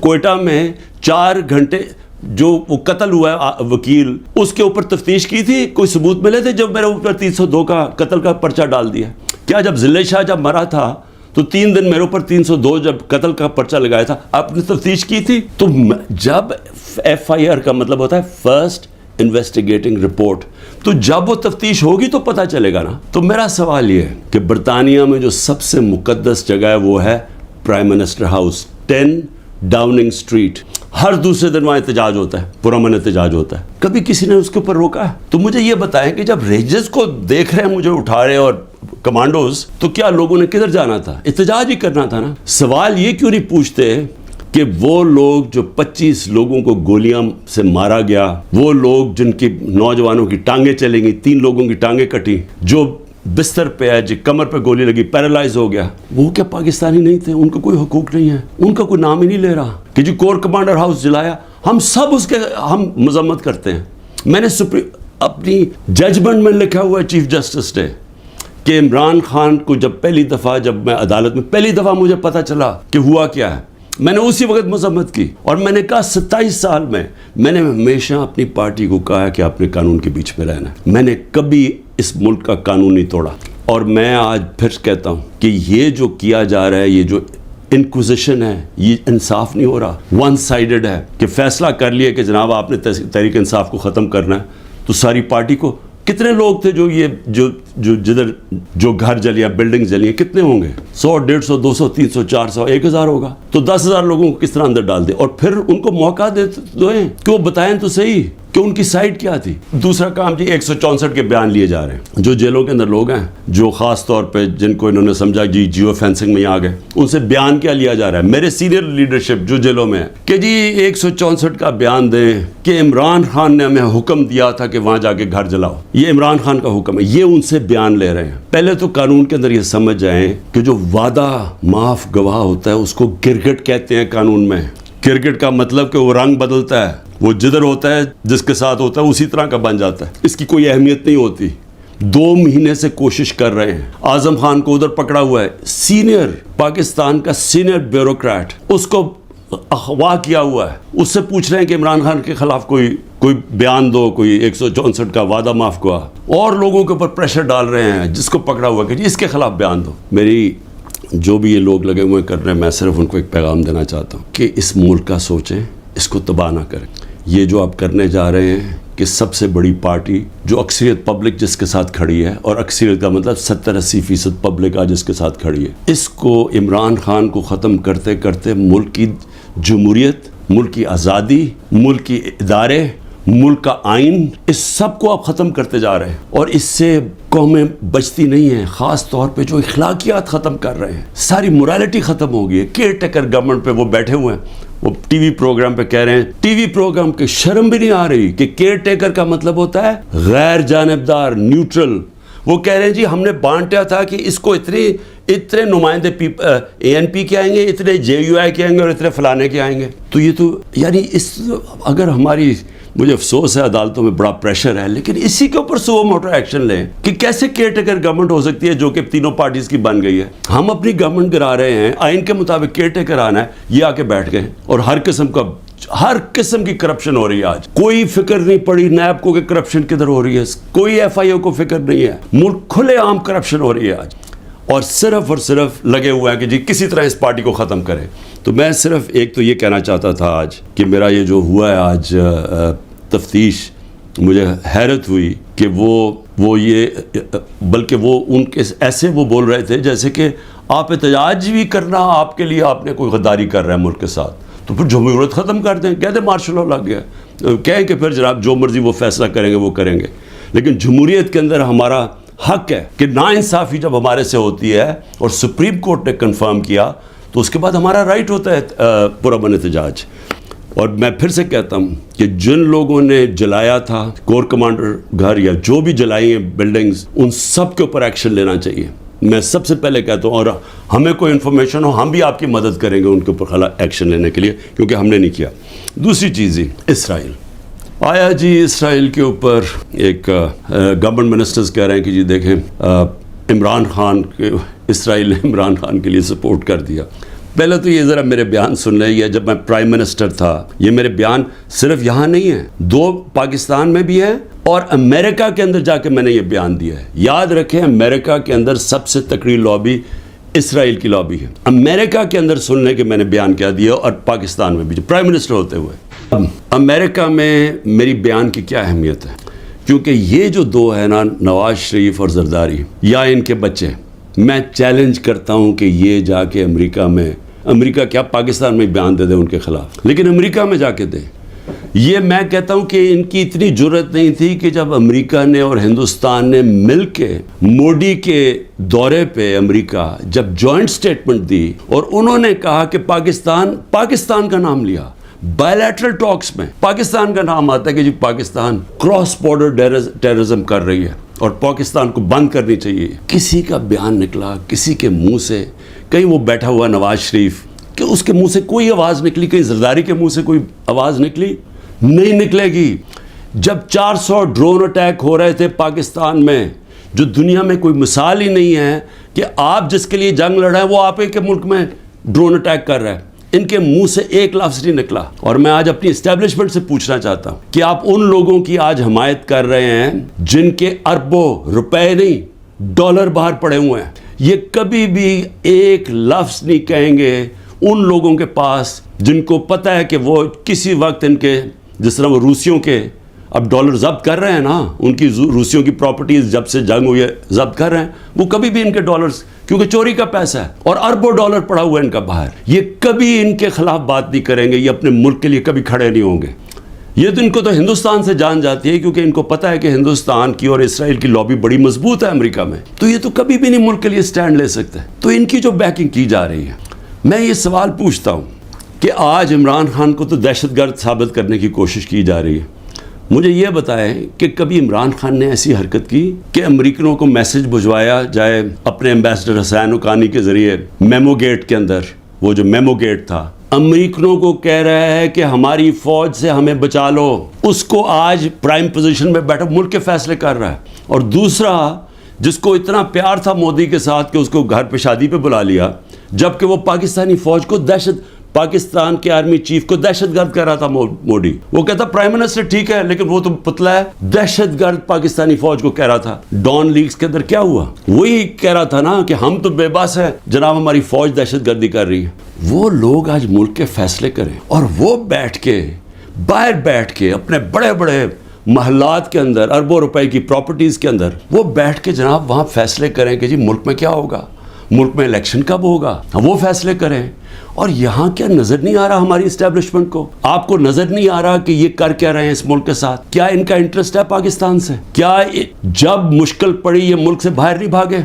کوئٹہ میں 4 گھنٹے جو وہ قتل ہوا ہے وکیل، اس کے اوپر تفتیش کی تھی، کوئی ثبوت ملے تھے؟ جب میرے اوپر 302 کا قتل کا پرچہ ڈال دیا. کیا جب ضلع شاہ جب مرا تھا تو 3 دن میرے اوپر 302 جب قتل کا پرچہ لگایا تھا، آپ نے تفتیش کی تھی؟ تو جب FIR کا مطلب ہوتا ہے فرسٹ انویسٹیگیٹنگ رپورٹ، تو جب وہ تفتیش ہوگی تو پتہ چلے گا نا. تو میرا سوال یہ ہے کہ برطانیہ میں جو سب سے مقدس جگہ ہے وہ ہے prime minister house, 10 Downing Street. ہر دوسرے دن وہاں احتجاج ہوتا ہے، پرامن احتجاج ہوتا ہے. کبھی کسی نے اس کے اوپر روکا ہے؟ تو مجھے یہ بتائیں کہ جب ریجز کو دیکھ رہے ہیں مجھے اٹھا رہے اور کمانڈوز، تو کیا لوگوں نے کدھر جانا تھا؟ احتجاج ہی کرنا تھا نا. سوال یہ کیوں نہیں پوچھتے کہ وہ لوگ جو 25 لوگوں کو گولیاں سے مارا گیا، وہ لوگ جن کی نوجوانوں کی ٹانگیں چلیں گئی، 3 لوگوں کی ٹانگیں کٹی، جو بستر پہ ہے، جو کمر پہ گولی لگی، پیرالائز ہو گیا، وہ کیا پاکستانی نہیں تھے؟ ان کو کوئی حقوق نہیں ہے؟ ان کا کوئی نام ہی نہیں لے رہا کہ جی کور کمانڈر ہاؤس جلایا. ہم سب اس کے ہم مذمت کرتے ہیں. میں نے اپنی ججمنٹ میں لکھا ہوا ہے چیف جسٹس نے کہ عمران خان کو جب پہلی دفعہ، جب میں عدالت میں پہلی دفعہ مجھے پتہ چلا کہ ہوا کیا ہے، میں نے اسی وقت مذمت کی اور میں نے کہا 27 سال میں نے ہمیشہ اپنی پارٹی کو کہا کہ آپ نے قانون کے بیچ میں رہنا ہے. میں نے کبھی اس ملک کا قانون نہیں توڑا. اور میں آج پھر کہتا ہوں کہ یہ جو کیا جا رہا ہے، یہ جو انکوزیشن ہے، یہ انصاف نہیں ہو رہا، ون سائیڈڈ ہے. کہ فیصلہ کر لیا کہ جناب آپ نے تحریک انصاف کو ختم کرنا ہے، تو ساری پارٹی کو، کتنے لوگ تھے جو گھر جلیا، بلڈنگ جلی، کتنے ہوں گے؟ 100 150 200 300 400 1000 ہوگا. تو 10,000 لوگوں کو کس طرح اندر ڈال دیں اور پھر ان کو موقع دیں کہ وہ بتائیں تو صحیح کہ ان کی سائڈ کیا تھی. دوسرا کام جی 164 کے بیان لیے جا رہے ہیں. جو جیلوں کے اندر لوگ ہیں، جو خاص طور پہ جن کو انہوں نے سمجھا جی جیو فینسنگ میں آ گئے، ان سے بیان کیا لیا جا رہا ہے؟ میرے سینئر لیڈرشپ جو جیلوں میں ہے کہ جی 164 کا بیان دیں کہ عمران خان نے ہمیں حکم دیا تھا کہ وہاں جا کے گھر جلاؤ. یہ عمران خان کا حکم ہے، یہ ان سے بیان لے رہے ہیں. پہلے تو قانون کے اندر یہ سمجھ جائیں کہ جو وعدہ معاف گواہ ہوتا ہے اس کو گرگٹ کہتے ہیں قانون میں. کرکٹ کا مطلب کہ وہ رنگ بدلتا ہے، وہ جدھر ہوتا ہے جس کے ساتھ ہوتا ہے اسی طرح کا بن جاتا ہے، اس کی کوئی اہمیت نہیں ہوتی. 2 مہینے سے کوشش کر رہے ہیں. اعظم خان کو ادھر پکڑا ہوا ہے، سینئر پاکستان کا سینئر بیوروکریٹ، اس کو اغوا کیا ہوا ہے. اس سے پوچھ رہے ہیں کہ عمران خان کے خلاف کوئی بیان دو، کوئی 164 کا وعدہ معاف گواہ، اور لوگوں کے اوپر پریشر ڈال رہے ہیں جس کو پکڑا ہوا کہ جی اس کے خلاف بیان دو. میری جو بھی یہ لوگ لگے ہوئے کر رہے ہیں، میں صرف ان کو ایک پیغام دینا چاہتا ہوں کہ اس ملک کا سوچیں، اس کو تباہ نہ کریں. یہ جو آپ کرنے جا رہے ہیں کہ سب سے بڑی پارٹی جو اکثریت پبلک جس کے ساتھ کھڑی ہے، اور اکثریت کا مطلب 70-80% پبلک آج اس کے ساتھ کھڑی ہے، اس کو عمران خان کو ختم کرتے کرتے ملک کی جمہوریت، ملک کی آزادی، ملک کی ادارے، ملک کا آئین، اس سب کو آپ ختم کرتے جا رہے ہیں. اور اس سے قومیں بچتی نہیں ہیں، خاص طور پہ جو اخلاقیات ختم کر رہے ہیں. ساری مورالٹی ختم ہو گئی ہے. کیئر ٹیکر گورنمنٹ پہ وہ بیٹھے ہوئے ہیں، وہ ٹی وی پروگرام پہ کہہ رہے ہیں، ٹی وی پروگرام کی شرم بھی نہیں آ رہی کہ کیئر ٹیکر کا مطلب ہوتا ہے غیر جانبدار، نیوٹرل. وہ کہہ رہے ہیں جی ہم نے بانٹا تھا کہ اس کو اتنے نمائندے ANP کے آئیں گے، اتنے JUI کے آئیں گے اور اتنے فلانے کے آئیں گے. تو یہ تو یعنی اگر ہماری، مجھے افسوس ہے عدالتوں میں بڑا پریشر ہے، لیکن اسی کے اوپر سو موٹر ایکشن لیں کہ کیسے کیئر ٹیکر گورنمنٹ ہو سکتی ہے جو کہ تینوں پارٹیز کی بن گئی ہے. ہم اپنی گورنمنٹ گرا رہے ہیں، آئین کے مطابق کیئر ٹیکر آنا ہے، یہ آ کے بیٹھ گئے اور ہر قسم کی کرپشن ہو رہی ہے. آج کوئی فکر نہیں پڑی نیب کو کہ کرپشن کدھر ہو رہی ہے، کوئی FIO کو فکر نہیں ہے. ملک کھلے عام کرپشن ہو رہی ہے آج، اور صرف لگے ہوئے ہیں کہ جی کسی طرح اس پارٹی کو ختم کریں. تو میں صرف ایک تو یہ کہنا چاہتا تھا آج کہ میرا یہ جو ہوا ہے آج تفتیش، مجھے حیرت ہوئی کہ وہ یہ، بلکہ وہ ان کے ایسے وہ بول رہے تھے جیسے کہ آپ احتجاج بھی کرنا آپ کے لیے، آپ نے کوئی غداری کر رہا ہے ملک کے ساتھ، تو پھر جمہوریت ختم کر دیں، کہہ دیں مارشل لا لگ گیا، کہیں کہ پھر جناب جو مرضی وہ فیصلہ کریں گے وہ کریں گے. لیکن جمہوریت کے اندر ہمارا حق ہے کہ ناانصافی جب ہمارے سے ہوتی ہے اور سپریم کورٹ نے کنفرم کیا تو اس کے بعد ہمارا رائٹ ہوتا ہے پرامن احتجاج. اور میں پھر سے کہتا ہوں کہ جن لوگوں نے جلایا تھا کور کمانڈر گھر یا جو بھی جلائی ہیں بلڈنگز، ان سب کے اوپر ایکشن لینا چاہیے. میں سب سے پہلے کہتا ہوں، اور ہمیں کوئی انفارمیشن ہو ہم بھی آپ کی مدد کریں گے ان کے اوپر ایکشن لینے کے لیے، کیونکہ ہم نے نہیں کیا. دوسری چیز ہی اسرائیل آیا جی، اسرائیل کے اوپر ایک گورنمنٹ منسٹرز کہہ رہے ہیں کہ جی دیکھیں عمران خان کے، اسرائیل نے عمران خان کے لیے سپورٹ کر دیا. پہلے تو یہ ذرا میرے بیان سن لیں. یہ جب میں پرائم منسٹر تھا, یہ میرے بیان صرف یہاں نہیں ہیں, 2 پاکستان میں بھی ہے اور امریکہ کے اندر جا کے میں نے یہ بیان دیا ہے. یاد رکھیں, امریکہ کے اندر سب سے تکڑی لابی اسرائیل کی لابی ہے. امریکہ کے اندر سن لیں کہ میں نے بیان کیا دیا, اور پاکستان میں بھی پرائم منسٹر ہوتے ہوئے. امریکہ میں میری بیان کی کیا اہمیت ہے, کیونکہ یہ جو 2 ہیں نا, نواز شریف اور زرداری یا ان کے بچے, میں چیلنج کرتا ہوں کہ یہ جا کے امریکہ کیا پاکستان میں بیان دے دیں ان کے خلاف, لیکن امریکہ میں جا کے دیں. یہ میں کہتا ہوں کہ ان کی اتنی جرت نہیں تھی کہ جب امریکہ نے اور ہندوستان نے مل کے مودی کے دورے پہ امریکہ جب جوائنٹ سٹیٹمنٹ دی اور انہوں نے کہا کہ پاکستان کا نام لیا, بائیلیٹرل ٹاکس میں پاکستان کا نام آتا ہے کہ جی پاکستان کراس بارڈر ٹیررزم کر رہی ہے اور پاکستان کو بند کرنی چاہیے. کسی کا بیان نکلا کسی کے منہ سے, کہیں وہ بیٹھا ہوا نواز شریف کہ اس کے منہ سے کوئی آواز نکلی, کہیں زرداری کے منہ سے کوئی آواز نکلی نہیں نکلے گی. جب 400 ڈرون اٹیک ہو رہے تھے پاکستان میں, جو دنیا میں کوئی مثال ہی نہیں ہے کہ آپ جس کے لیے جنگ لڑ رہے ہیں وہ آپ کے ملک میں ڈرون اٹیک کر رہے ہیں, ان کے منہ سے ایک لفظ نہیں نکلا. اور میں آج اپنی اسٹیبلشمنٹ سے پوچھنا چاہتا ہوں کہ آپ ان لوگوں کی آج حمایت کر رہے ہیں جن کے اربوں روپے نہیں ڈالر باہر پڑے ہوئے ہیں. یہ کبھی بھی ایک لفظ نہیں کہیں گے ان لوگوں کے پاس جن کو پتہ ہے کہ وہ کسی وقت ان کے, جس طرح وہ روسیوں کے اب ڈالر ضبط کر رہے ہیں نا, ان کی روسیوں کی پراپرٹیز جب سے جنگ ہوئی ہے ضبط کر رہے ہیں, وہ کبھی بھی ان کے ڈالرز, کیونکہ چوری کا پیسہ ہے اور اربوں ڈالر پڑا ہوا ہے ان کا باہر, یہ کبھی ان کے خلاف بات نہیں کریں گے, یہ اپنے ملک کے لیے کبھی کھڑے نہیں ہوں گے. یہ تو ان کو تو ہندوستان سے جان جاتی ہے کیونکہ ان کو پتہ ہے کہ ہندوستان کی اور اسرائیل کی لابی بڑی مضبوط ہے امریکہ میں, تو یہ تو کبھی بھی نہیں ملک کے لیے سٹینڈ لے سکتے. تو ان کی جو بیکنگ کی جا رہی ہے, میں یہ سوال پوچھتا ہوں کہ آج عمران خان کو تو دہشت گرد ثابت کرنے کی کوشش کی جا رہی ہے. مجھے یہ بتائیں کہ کبھی عمران خان نے ایسی حرکت کی کہ امریکنوں کو میسج بھجوایا جائے اپنے ایمبیسڈر حسین حقانی کے ذریعے میمو گیٹ کے اندر, وہ جو میمو گیٹ تھا, امریکنوں کو کہہ رہا ہے کہ ہماری فوج سے ہمیں بچا لو, اس کو آج پرائم پوزیشن میں بیٹھا ملک کے فیصلے کر رہا ہے. اور دوسرا, جس کو اتنا پیار تھا مودی کے ساتھ کہ اس کو گھر پہ شادی پہ بلا لیا, جبکہ وہ پاکستانی فوج کو پاکستان کے آرمی چیف کو دہشت گرد کہہ رہا تھا مودی. وہ کہتا پرائم منسٹر ٹھیک ہے لیکن وہ تو پتلا ہے, دہشت گرد پاکستانی فوج کو کہہ رہا تھا. ڈان لیگز کے اندر کیا ہوا, وہی کہہ رہا تھا نا کہ ہم تو بے بس ہیں جناب, ہماری فوج دہشت گردی کر رہی ہے. وہ لوگ آج ملک کے فیصلے کریں اور وہ باہر بیٹھ کے اپنے بڑے بڑے محلات کے اندر اربوں روپے کی پراپرٹیز کے اندر وہ بیٹھ کے جناب وہاں فیصلے کریں کہ جی ملک میں کیا ہوگا, ملک میں الیکشن کب ہوگا, وہ فیصلے کریں. اور یہاں کیا نظر نہیں آ رہا ہماری اسٹیبلشمنٹ کو, آپ کو نظر نہیں آ رہا کہ یہ کر کیا رہے ہیں اس ملک کے ساتھ؟ کیا ان کا انٹرسٹ ہے پاکستان سے؟ کیا جب مشکل پڑی یہ ملک سے باہر نہیں بھاگے؟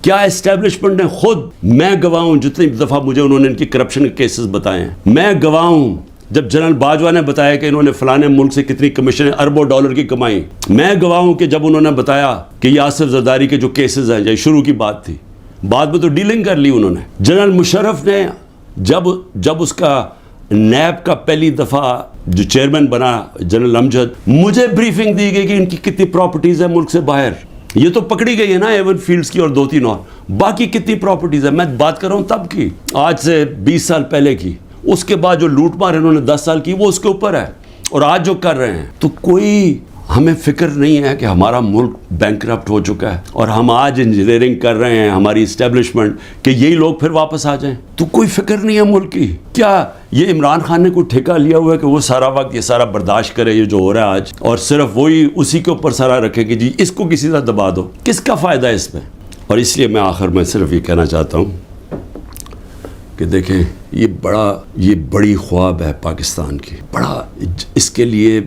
کیا اسٹیبلشمنٹ نے خود, میں گواہ ہوں جتنی دفعہ مجھے انہوں نے ان کی کرپشن کے کیسز بتائے ہیں, میں گواہ ہوں جب جنرل باجوہ نے بتایا کہ انہوں نے فلانے ملک سے کتنی کمیشن اربوں ڈالر کی کمائی, میں گواہ ہوں کہ جب انہوں نے بتایا کہ یاسر زرداری کے جو کیسز ہیں, یہ شروع کی بات تھی, بعد میں تو ڈیلنگ کر لی انہوں نے. جنرل مشرف نے جب اس کا نیب کا پہلی دفعہ جو چیئرمین بنا جنرل امجد, مجھے بریفنگ دی گئی کہ ان کی کتنی پراپرٹیز ہیں ملک سے باہر. یہ تو پکڑی گئی ہے نا ایون فیلڈز کی اور 2-3 اور, باقی کتنی پراپرٹیز ہیں؟ میں بات کر رہا ہوں تب کی, آج سے 20 سال پہلے کی. اس کے بعد جو لوٹ مار انہوں نے 10 سال کی وہ اس کے اوپر ہے, اور آج جو کر رہے ہیں. تو کوئی ہمیں فکر نہیں ہے کہ ہمارا ملک بینکرپٹ ہو چکا ہے اور ہم آج انجینئرنگ کر رہے ہیں ہماری اسٹیبلشمنٹ کہ یہی لوگ پھر واپس آ جائیں. تو کوئی فکر نہیں ہے ملک کی. کیا یہ عمران خان نے کوئی ٹھیکہ لیا ہوا ہے کہ وہ سارا وقت یہ سارا برداشت کرے یہ جو ہو رہا ہے آج, اور صرف وہی اسی کے اوپر سارا رکھے کہ جی اس کو کسی طرح دبا دو؟ کس کا فائدہ ہے اس میں؟ اور اس لیے میں آخر میں صرف یہ کہنا چاہتا ہوں کہ دیکھیں یہ بڑی خواب ہے پاکستان کی, بڑا, اس کے لیے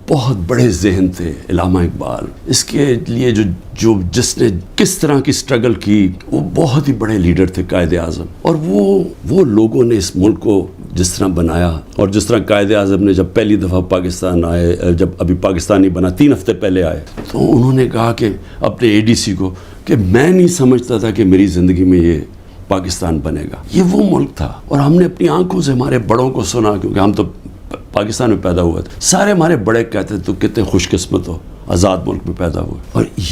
بہت بڑے ذہن تھے علامہ اقبال, اس کے لیے جس نے کس طرح کی سٹرگل کی, وہ بہت ہی بڑے لیڈر تھے, قائد اعظم. اور وہ لوگوں نے اس ملک کو جس طرح بنایا, اور جس طرح قائد اعظم نے جب پہلی دفعہ پاکستان آئے, جب ابھی پاکستان نہیں بنا 3 ہفتے پہلے آئے, تو انہوں نے کہا کہ اپنے ADC کو کہ میں نہیں سمجھتا تھا کہ میری زندگی میں یہ پاکستان بنے گا. یہ وہ ملک تھا, اور ہم نے اپنی آنکھوں سے ہمارے بڑوں کو سنا, کیونکہ ہم تو پاکستان میں پیدا ہوا تھا. سارے ہمارے بڑے کہتے تو کتنے خوش قسمت ہو, آزاد ملک میں پیدا ہوئے. اور